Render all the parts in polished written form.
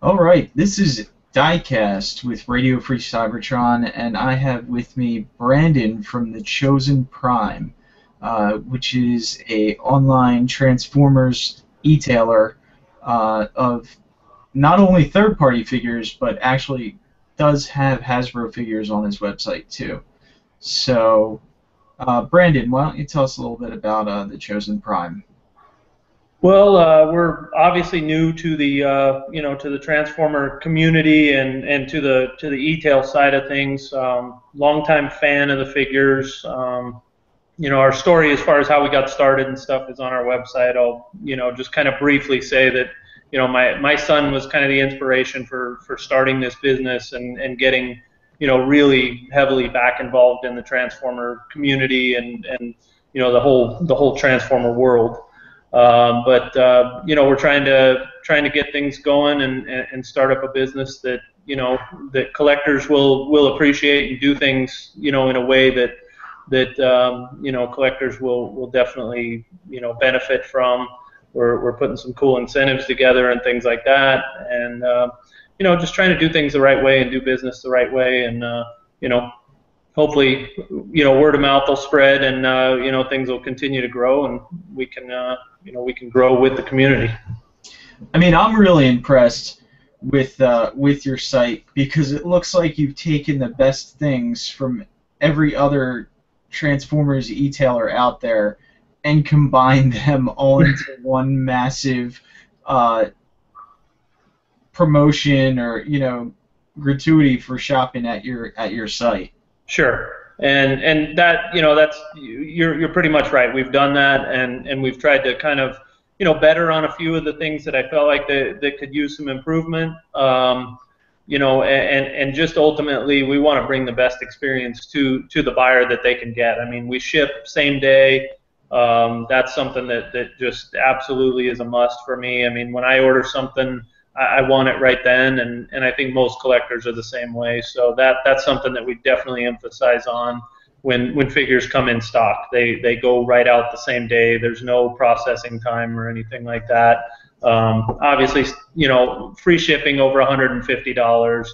All right, this is Diecast with Radio Free Cybertron, and I have with me Brandon from the Chosen Prime, which is a online Transformers e-tailer of not only third-party figures, but actually does have Hasbro figures on his website too. So, Brandon, why don't you tell us a little bit about the Chosen Prime? Well, we're obviously new to the to the Transformer community and to the e-tail side of things. Longtime fan of the figures. Our story as far as how we got started and stuff is on our website. I'll just kind of briefly say that my son was kind of the inspiration for starting this business and getting really heavily back involved in the Transformer community and the whole Transformer world. But we're trying to get things going and start up a business that collectors will appreciate and do things in a way that collectors will definitely benefit from. We're putting some cool incentives together and things like that, and just trying to do things the right way and do business the right way, and hopefully, word of mouth will spread, and things will continue to grow, and we can grow with the community. I mean, I'm really impressed with your site because it looks like you've taken the best things from every other Transformers e-tailer out there and combined them all into one massive promotion or gratuity for shopping at your site. Sure. And that's you're pretty much right. We've done that, and we've tried to kind of better on a few of the things that I felt like that could use some improvement. And just ultimately we want to bring the best experience to the buyer that they can get. I mean, we ship same day. That's something that just absolutely is a must for me. I mean, when I order something, I want it right then, and I think most collectors are the same way. So that's something that we definitely emphasize on when figures come in stock. They go right out the same day. There's no processing time or anything like that. Obviously, free shipping over $150.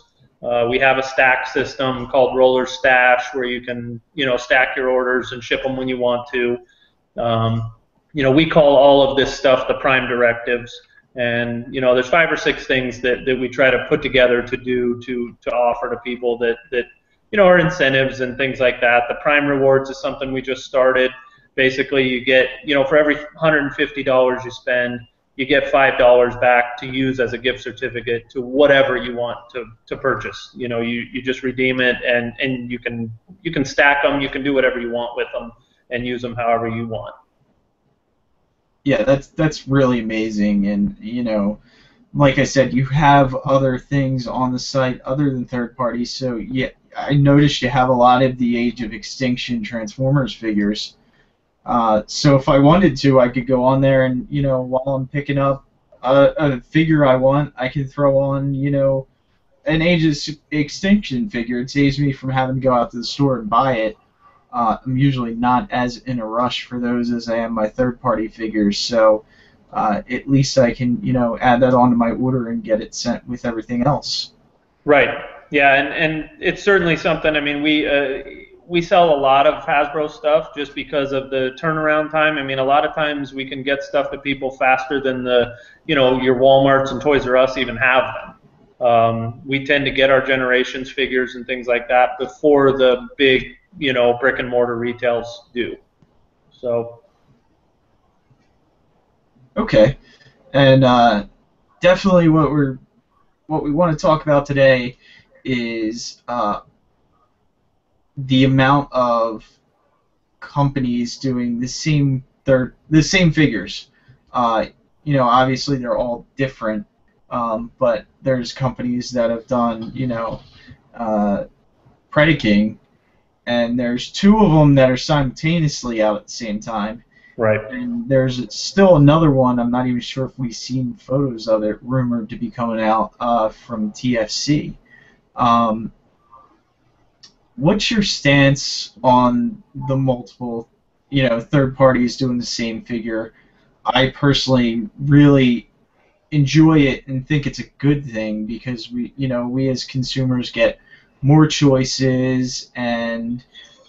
We have a stack system called Roller Stash where you can stack your orders and ship them when you want to. We call all of this stuff the Prime Directives. And there's 5 or 6 things that we try to put together to offer to people that are incentives and things like that. The Prime Rewards is something we just started. Basically, you get for every $150 you spend, you get $5 back to use as a gift certificate to whatever you want to purchase. You just redeem it, and you can stack them. You can do whatever you want with them and use them however you want. Yeah, that's really amazing, and like I said, you have other things on the site other than third parties. So yeah, I noticed you have a lot of the Age of Extinction Transformers figures. So if I wanted to, I could go on there and while I'm picking up a figure I want, I can throw on an Age of Extinction figure. It saves me from having to go out to the store and buy it. I'm usually not as in a rush for those as I am my third-party figures, so at least I can, add that onto my order and get it sent with everything else. Right. Yeah, and it's certainly something. I mean, we sell a lot of Hasbro stuff just because of the turnaround time. I mean, a lot of times we can get stuff to people faster than your Walmarts and Toys R Us even have them. We tend to get our Generations figures and things like that before the big brick and mortar retails do. So. Okay, and definitely what we want to talk about today is the amount of companies doing the same figures. Obviously they're all different, but there's companies that have done Predaking. And there's 2 of them that are simultaneously out at the same time. Right. And there's still another one, I'm not even sure if we've seen photos of it, rumored to be coming out from TFC. What's your stance on the multiple, third parties doing the same figure? I personally really enjoy it and think it's a good thing because we as consumers get more choices, and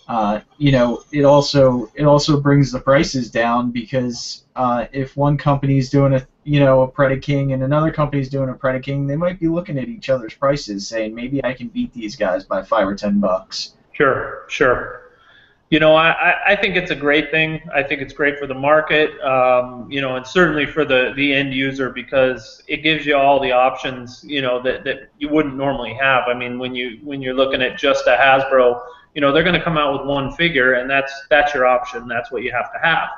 it also brings the prices down because if one company's doing a Predaking and another company's doing a Predaking, they might be looking at each other's prices, saying maybe I can beat these guys by $5 or $10. Sure, sure. I think it's a great thing. I think it's great for the market, and certainly for the end user because it gives you all the options, that you wouldn't normally have. I mean, when you're looking at just a Hasbro, they're going to come out with one figure, and that's your option. That's what you have to have.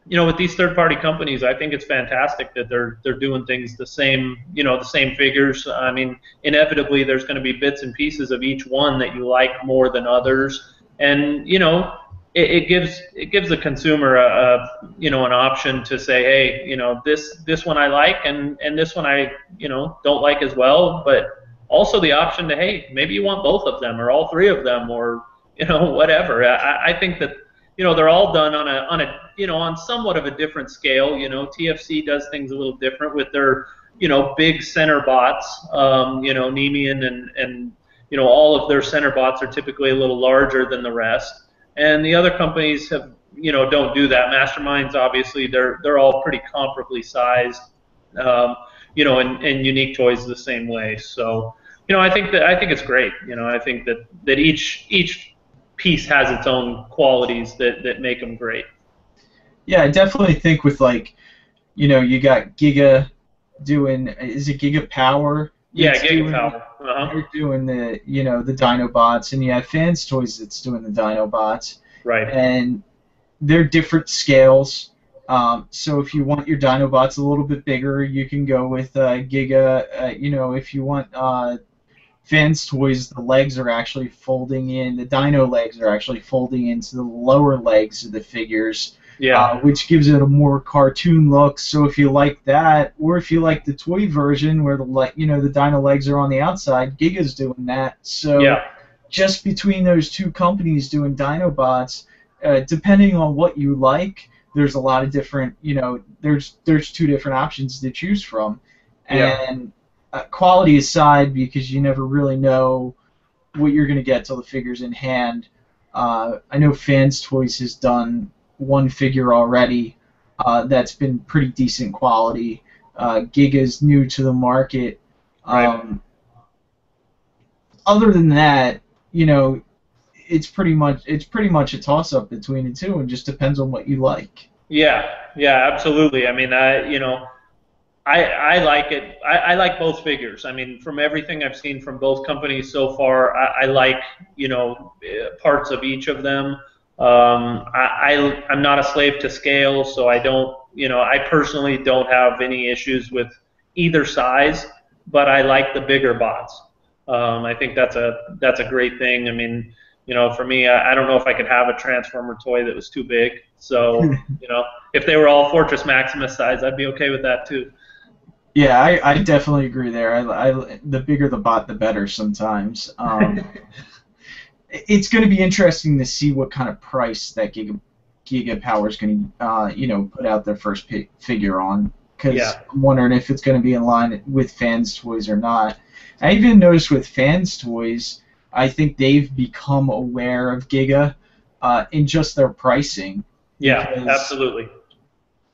With these third-party companies, I think it's fantastic that they're doing things the same, the same figures. I mean, inevitably, there's going to be bits and pieces of each one that you like more than others. And it gives the consumer an option to say, hey, this one I like, and this one I don't like as well, but also the option to, hey, maybe you want both of them or all three of them, or whatever. I think that they're all done on somewhat of a different scale. TFC does things a little different with their big center bots. Nemean and all of their center bots are typically a little larger than the rest. And the other companies don't do that. Masterminds, obviously, they're all pretty comparably sized, and Unique Toys the same way. So, I think it's great. I think that each piece has its own qualities that make them great. Yeah, I definitely think with you got Giga doing, is it Giga Power? Yeah, Giga Power. They're doing the Dinobots, and you have Fans Toys that's doing the Dinobots. Right. And they're different scales. So if you want your Dinobots a little bit bigger, you can go with Giga. If you want Fans Toys, the legs are actually folding in. The Dino legs are actually folding into the lower legs of the figures. Yeah. Which gives it a more cartoon look. So if you like that, or if you like the toy version where the Dino legs are on the outside, Giga's doing that. So yeah. Just between those two companies doing Dinobots, depending on what you like, there's a lot of different. There's two different options to choose from, and quality aside, because you never really know what you're going to get till the figure's in hand. I know Fans Toys has done one figure already that's been pretty decent quality. Giga's new to the market. Right. Other than that, it's pretty much a toss-up between the two, and just depends on what you like. Yeah, absolutely. I mean, I like it. I like both figures. I mean, from everything I've seen from both companies so far, I like parts of each of them. I'm not a slave to scale, so I don't, I personally don't have any issues with either size, but I like the bigger bots. I think that's a great thing. I mean, for me, I don't know if I could have a Transformer toy that was too big. So, if they were all Fortress Maximus size, I'd be okay with that too. Yeah, I definitely agree there. The bigger the bot, the better sometimes. It's going to be interesting to see what kind of price that Giga Power is going to, put out their first figure on. Because I'm wondering if it's going to be in line with Fans Toys or not. I even noticed with Fans Toys, I think they've become aware of Giga in just their pricing. Yeah, because, absolutely.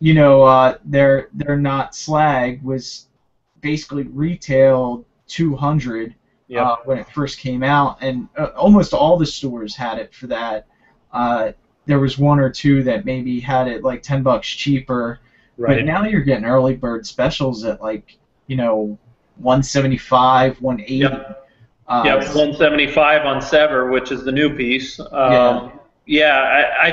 Their Not Slag was basically retailed $200 when it first came out, and almost all the stores had it for that. There was one or two that maybe had it like $10 cheaper, right. But now you're getting early bird specials at like $175, $180. Yep. 175 on Sever, which is the new piece. I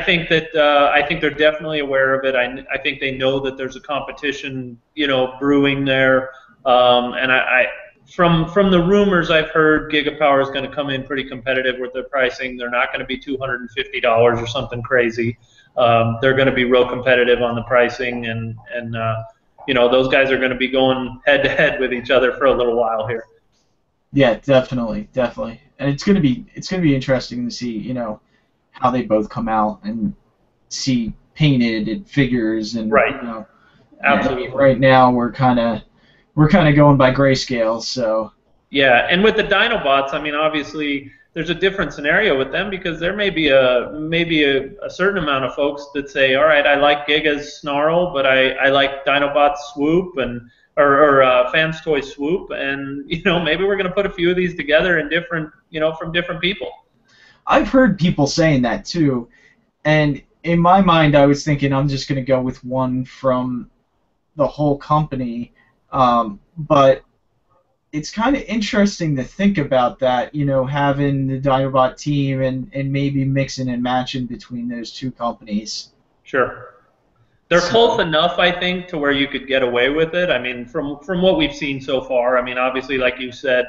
think that I think they're definitely aware of it. I think they know that there's a competition, brewing there. And from the rumors I've heard, GigaPower is going to come in pretty competitive with their pricing. They're not going to be $250 or something crazy. They're going to be real competitive on the pricing, and those guys are going to be going head to head with each other for a little while here. Yeah, definitely, and it's gonna be interesting to see, how they both come out and see painted figures and right. I mean, Absolutely. right now we're kind of going by grayscale. So Yeah, and with the Dinobots, I mean, obviously there's a different scenario with them because there may be a certain amount of folks that say, all right, I like Giga's Snarl, but I like Dinobot's Swoop and or Fans Toy Swoop, and maybe we're going to put a few of these together in different from different people. I've heard people saying that too, and in my mind, I was thinking I'm just going to go with one from the whole company. But it's kind of interesting to think about that, having the Dinobot team and maybe mixing and matching between those two companies. Sure. They're close So, enough, I think, to where you could get away with it. I mean, from what we've seen so far, I mean, obviously, like you said,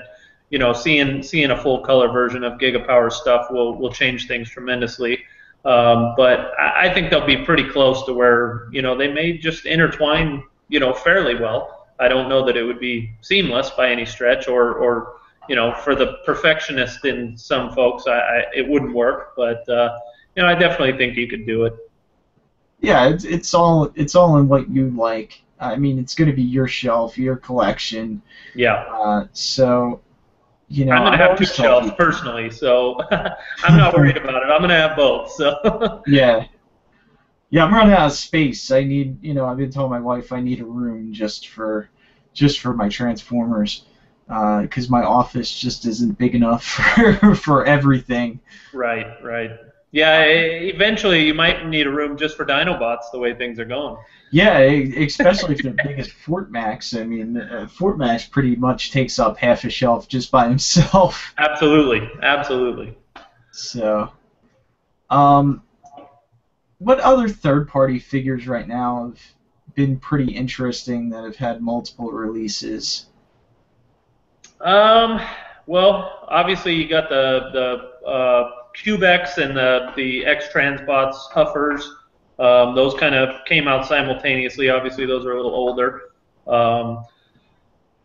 seeing a full color version of Gigapower stuff will change things tremendously. But I think they'll be pretty close to where they may just intertwine fairly well. I don't know that it would be seamless by any stretch, or for the perfectionist in some folks, it wouldn't work. But I definitely think you could do it. yeah, it's all in what you like. I mean, it's going to be your shelf, your collection. Yeah. So, I'm going to I have two always tell shelves people. personally, so I'm not worried about it. I'm going to have both. So Yeah, yeah, I'm running out of space. I need, I've been telling my wife I need a room just for my Transformers, because my office just isn't big enough for everything. right, right. Yeah, eventually you might need a room just for Dinobots the way things are going. Yeah, especially if they're big as Fort Max. I mean, Fort Max pretty much takes up half a shelf just by himself. Absolutely, absolutely. So, um, what other third-party figures right now have been pretty interesting that have had multiple releases? Um, well, obviously you got the Cubex and the X Transbots Huffers. Those kind of came out simultaneously. Obviously, those are a little older. Um,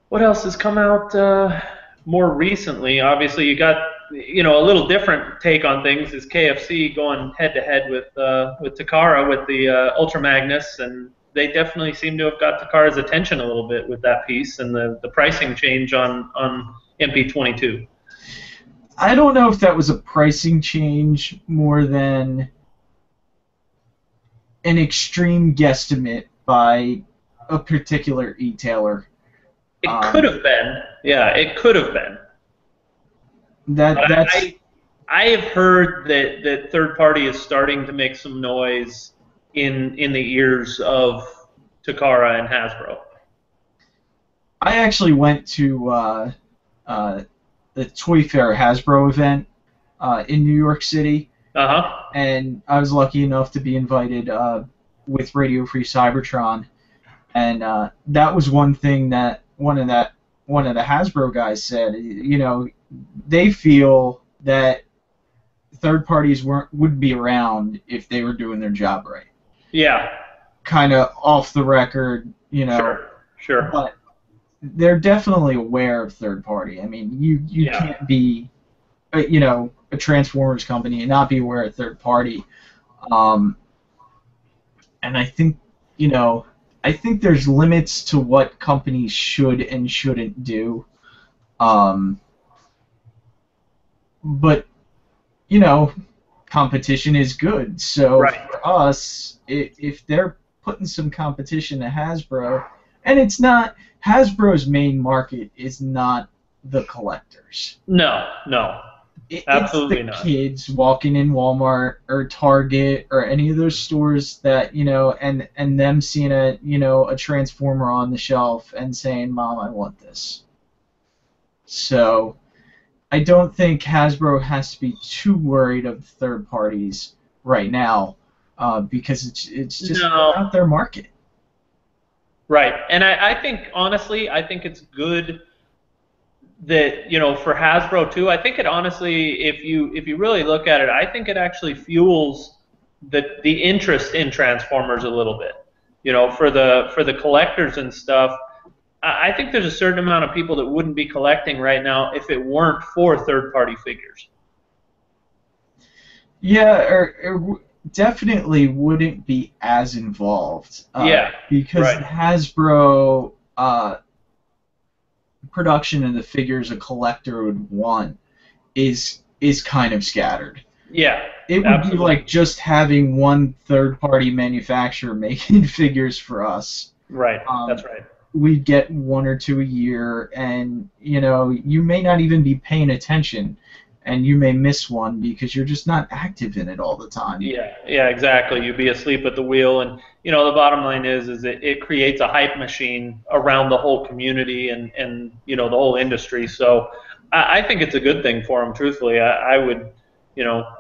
what else has come out more recently? Obviously, you got a little different take on things is KFC going head to head with Takara with the Ultra Magnus, and they definitely seem to have got Takara's attention a little bit with that piece and the pricing change on MP22. I don't know if that was a pricing change more than an extreme guesstimate by a particular e-tailer. It could Um, have been, yeah, it could have been. that But that's I have heard that third party is starting to make some noise in the ears of Takara and Hasbro. I actually went to uh, the Toy Fair Hasbro event in New York City, Uh huh. and I was lucky enough to be invited with Radio Free Cybertron, and that was one thing that one of the Hasbro guys said. They feel that third parties wouldn't be around if they were doing their job right. Yeah. Kind of off the record, Sure. Sure. but they're definitely aware of third party. I mean, you Yeah. can't be, a Transformers company and not be aware of third party. Um, and you know, I think there's limits to what companies should and shouldn't do. Um, but you know, competition is good. So Right. for us, if they're putting some competition to Hasbro, and it's not Hasbro's main market is not the collectors. No. No. It's the Absolutely not. kids walking in Walmart or Target or any of those stores that and them seeing a Transformer on the shelf and saying, "Mom, I want this." So I don't think Hasbro has to be too worried of third parties right now, because it's just No. not their market. Right. And I think honestly, I think it's good that for Hasbro too. I think it honestly, if you really look at it, I think it actually fuels the interest in Transformers a little bit. For the collectors and stuff. I think there's a certain amount of people that wouldn't be collecting right now if it weren't for third-party figures. Yeah, definitely wouldn't be as involved Yeah, because right. the Hasbro production of the figures a collector would want is kind of scattered. Yeah, It would be like absolutely. just having one third party manufacturer making figures for us. Right. That's Um, right. we get one or two a year, and you may not even be paying attention, and you may miss one because you're just not active in it all the time. Yeah, yeah, exactly. You'd be asleep at the wheel, and the bottom line is it creates a hype machine around the whole community and the whole industry. So I think it's a good thing for them. Truthfully, I would,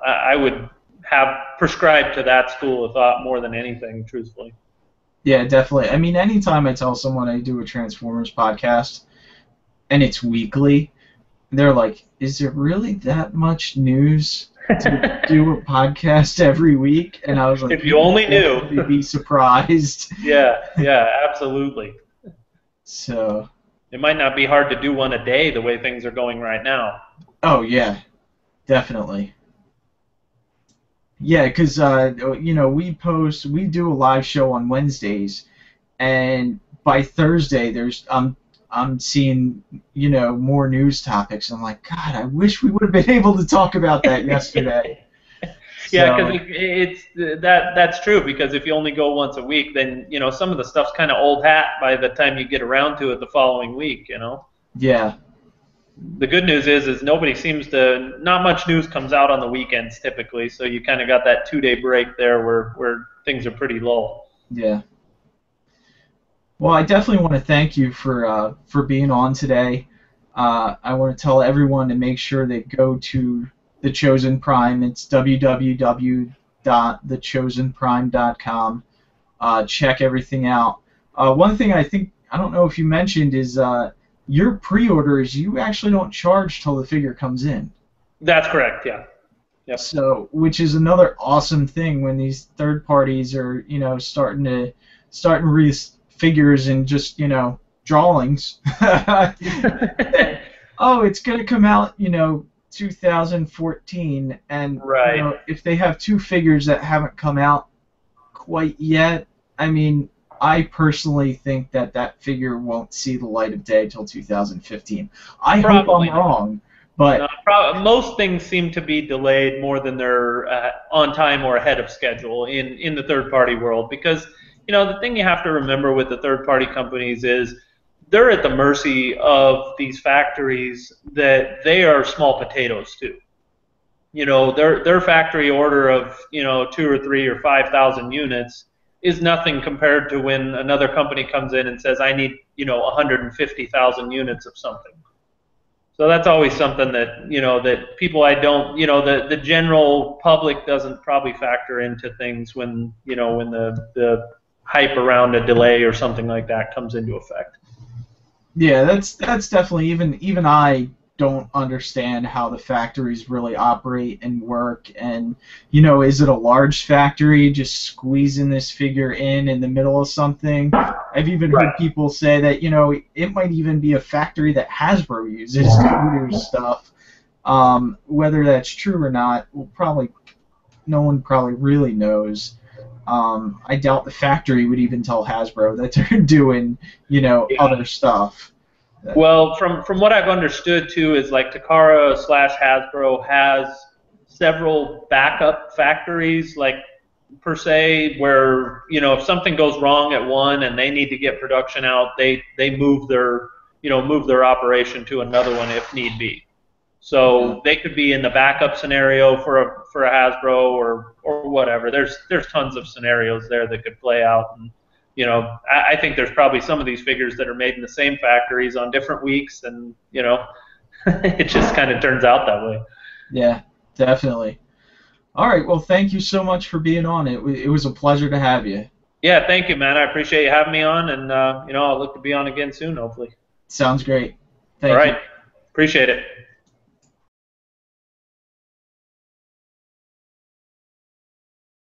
I would have prescribed to that school of thought more than anything. Truthfully. Yeah, definitely. I mean, anytime I tell someone I do a Transformers podcast and it's weekly, they're like, "Is it really that much news to do a podcast every week?" And I was like, If "You you would only knew. definitely be surprised." Yeah, yeah, absolutely. So, It might not be hard to do one a day the way things are going right now. oh yeah, definitely. Yeah, because we do a live show on Wednesdays, and by Thursday there's I'm seeing more news topics. I'm like, God, I wish we would have been able to talk about that yesterday. Yeah, because So that's true. Because if you only go once a week, then some of the stuff's kind of old hat by the time you get around to it the following week. yeah, The good news is nobody seems to not much news comes out on the weekends typically, so you kind of got that 2 day break there where things are pretty low. yeah. Well, I definitely want to thank you for being on today. I want to tell everyone to make sure they go to the Chosen Prime. It's www.thechosenprime.com. Check everything out. One thing I don't know if you mentioned is your pre-orders. You actually don't charge till the figure comes in. That's correct. Yeah. Yep. So, which is another awesome thing when these third parties are, starting to release figures and just, drawings. Oh, it's gonna come out, 2014, and Right. if they have two figures that haven't come out quite yet, I mean, I personally think that figure won't see the light of day till 2015. I hope I'm Probably not. wrong, No, but most things seem to be delayed more than they're on time or ahead of schedule in the third party world because the thing you have to remember with the third party companies is they're at the mercy of these factories that they are small potatoes to. Their factory order of 2 or 3 or 5,000 units is nothing compared to when another company comes in and says I need 150,000 units of something. So that's always something that that people I don't the general public doesn't probably factor into things when the hype around a delay or something like that comes into effect. yeah, that's definitely even I don't understand how the factories really operate and work. And is it a large factory just squeezing this figure in the middle of something? I've even heard Right. people say that it might even be a factory that Hasbro uses to do stuff. Whether that's true or not, no one probably really knows. I doubt the factory would even tell Hasbro that they're doing, Yeah. other stuff. Well, from what I've understood too is like Takara slash Hasbro has several backup factories, like per se, where if something goes wrong at one and they need to get production out, they move their operation to another one if need be. Yeah. So they could be in the backup scenario for a Hasbro or whatever. There's tons of scenarios there that could play out, and I think there's probably some of these figures that are made in the same factories on different weeks, and it just kind of turns out that way. Yeah, definitely. All right. Well, thank you so much for being on. It was a pleasure to have you. Yeah, thank you, man. I appreciate you having me on, and I'll look to be on again soon, hopefully. Sounds great. All Thank you. right, appreciate it.